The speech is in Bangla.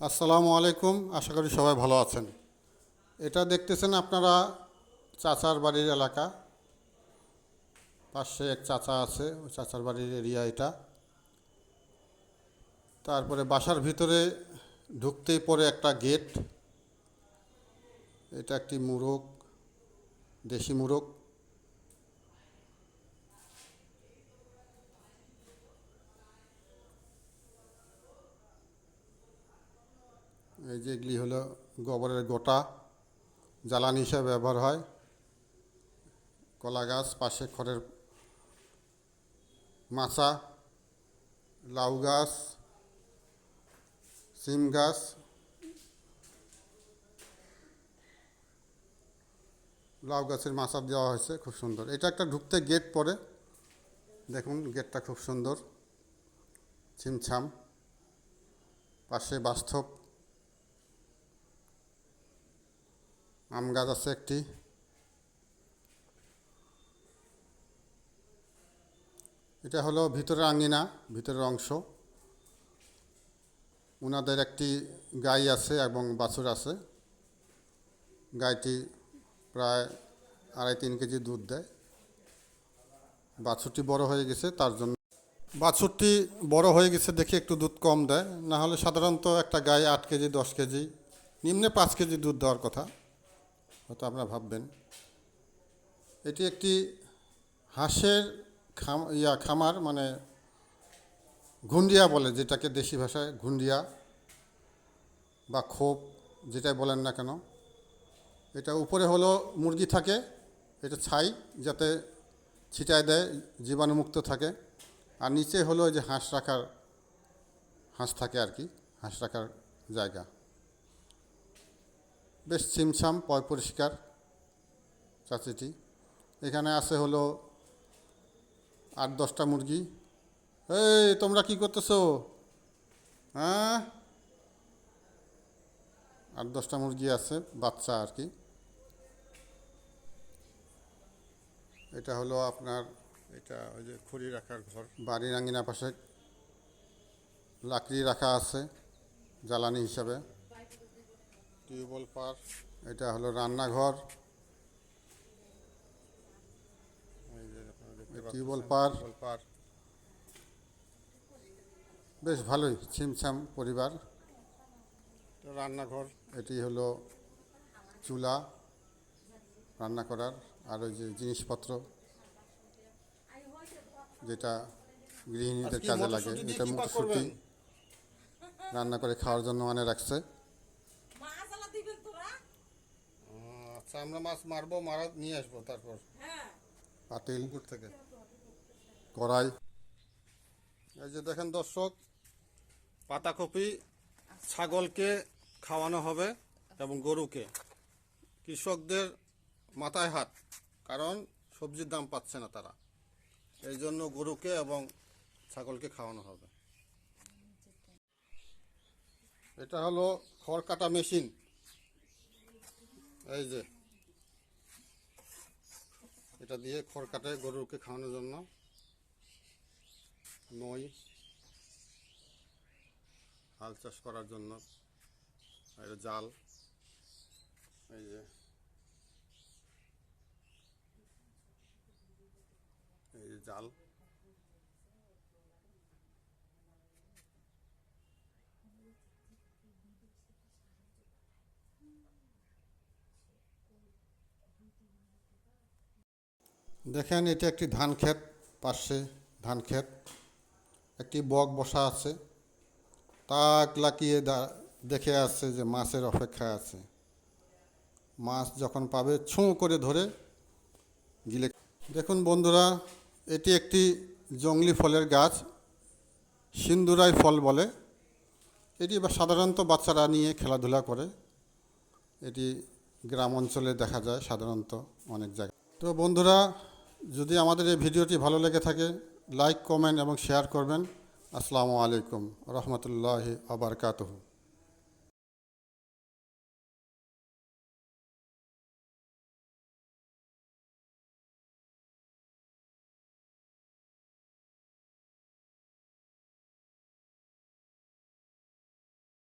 আসসালামু আলাইকুম, আশা করি সবাই ভালো আছেন। এটা দেখতেছেন আপনারা চাচার বাড়ির এলাকা। পাশে এক চাচা আছে, ওই চাচার বাড়ির এরিয়া এটা। তারপরে বাসার ভিতরে ঢুকতেই পরে একটা গেট। এটা একটি মোরগ, দেশি মোরগ। এই যে এগুলি হলো গোবরের গোটা, জ্বালানি হিসাবে ব্যবহার হয়। কলা গাছ, পাশে খড়ের মাচা, লাউ গাছ, সিম গাছ, লাউ গাছের মাচা দেওয়া হয়েছে, খুব সুন্দর। এটা একটা ঢুকতে গেট পড়ে, দেখুন গেটটা খুব সুন্দর, ছিমছাম। পাশে বাস্তব আম গাছ আছে একটি। এটা হলো ভিতরের আঙিনা, ভিতরের অংশ। ওনাদের একটি গাই আছে এবং বাছুর আছে। গাইটি প্রায় 2.5-3 কেজি দুধ দেয়। বাছুরটি বড় হয়ে গেছে, তার জন্য বাছুরটি বড় হয়ে গেছে দেখে একটু দুধ কম দেয়। না হলে সাধারণত একটা গাই 8 কেজি 10 কেজি, নিম্নে 5 কেজি দুধ দেওয়ার কথা, হয়তো আপনারা ভাববেন। এটি একটি হাঁসের খামার, মানে ঘুন্ডিয়া বলে যেটাকে, দেশি ভাষায় ঘুন্ডিয়া বা খোপ, যেটাই বলেন না কেন। এটা উপরে হলো মুরগি থাকে, এটা ছাই যাতে ছিটায় দেয়, জীবাণুমুক্ত থাকে। আর নিচে হলো যে হাঁস থাকে আর কি, হাঁস রাখার জায়গা। বেশ ছিমছাম, পরিষ্কার চাচিটি। এখানে আছে হলো 8-10টা মুরগি। এই তোমরা কি করতেছো? হ্যাঁ, 8-10টা মুরগি আছে, বাচ্চা আর কি। এটা হলো আপনার, এটা ওই যে খড়ি রাখার ঘর। বাড়ির আঙিনা পাশে লাকড়ি রাখা আছে জ্বালানি হিসাবে। টিউবওয়েল পার। এটা হলো রান্নাঘর। টিউবওয়েল পার। বেশ ভালোই ছিমছাম পরিবার। রান্নাঘর। এটি হলো চুলা রান্না করার, আর ওই যে জিনিসপত্র যেটা গৃহিণীদের কাজে লাগে। এটা মটরশুঁটি রান্না করে খাওয়ার জন্য রাখছে। আচ্ছা, আমরা মাছ মারবো, নিয়ে আসবো। তারপর পাতিল থেকে কড়াই। এই যে দেখেন দর্শক, পাতাকপি ছাগলকে খাওয়ানো হবে এবং গরুকে। কৃষকদের মাথায় হাত, কারণ সবজির দাম পাচ্ছে না তারা, এই জন্য গরুকে এবং ছাগলকে খাওয়ানো হবে। এটা হলো খড় কাটা মেশিন। এই যে এটা দিয়ে খড় কাটে গরুকে খাওয়ানোর জন্য। নই, হাল চাষ করার জন্য। এটা জাল, এই যে জাল। দেখেন এটা একটি ধান ক্ষেত, পাশে ধান ক্ষেত। একটি বক বসা আছে, তাক লাকিয়ে দেখে আসছে যে মাছের অপেক্ষায় আছে। মাছ যখন পাবে ছুঁ করে ধরে গিলে। দেখুন বন্ধুরা, এটি একটি জংলি ফলের গাছ, সিন্দুরাই ফল বলে। এটি সাধারণত বাচ্চারা নিয়ে খেলাধুলা করে। এটি গ্রাম অঞ্চলে দেখা যায় সাধারণত অনেক জায়গায়। তো বন্ধুরা, যদি আমাদের এই ভিডিওটি ভালো লেগে থাকে, লাইক, কমেন্ট এবং শেয়ার করবেন। আসসালামু আলাইকুম রহমতুল্লাহি ওয়া বারাকাতুহু।